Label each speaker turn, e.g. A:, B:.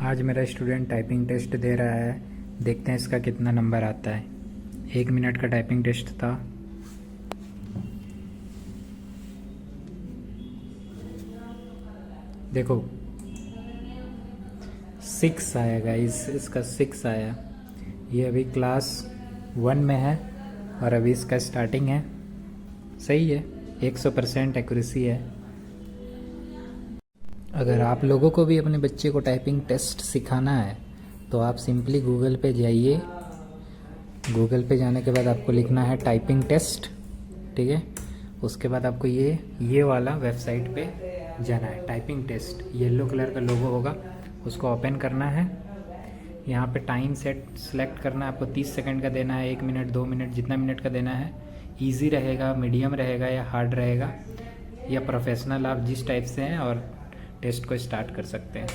A: आज मेरा student typing test दे रहा है। देखते हैं इसका कितना नंबर आता है। 1 मिनट का टाइपिंग टेस्ट था। देखो 6 आया गाइस, इसका 6 आया। ये अभी क्लास 1 में है और अभी इसका स्टार्टिंग है। सही है, 100% एक्यूरेसी है। अगर आप लोगों को भी अपने बच्चे को टाइपिंग टेस्ट सिखाना है तो आप सिंपली गूगल पे जाइए। गूगल पे जाने के बाद आपको लिखना है टाइपिंग टेस्ट, ठीक है। उसके बाद आपको ये वाला वेबसाइट पे जाना है। टाइपिंग टेस्ट येलो कलर का लोगो होगा, उसको ओपन करना है। यहाँ पे टाइम सेलेक्ट करना है आपको। 30 सेकंड का देना है, 1 मिनट, 2 मिनट, जितना मिनट का देना है। ईजी रहेगा, मीडियम रहेगा या हार्ड रहेगा या प्रोफेशनल, आप जिस टाइप से हैं, और टेस्ट को स्टार्ट कर सकते हैं।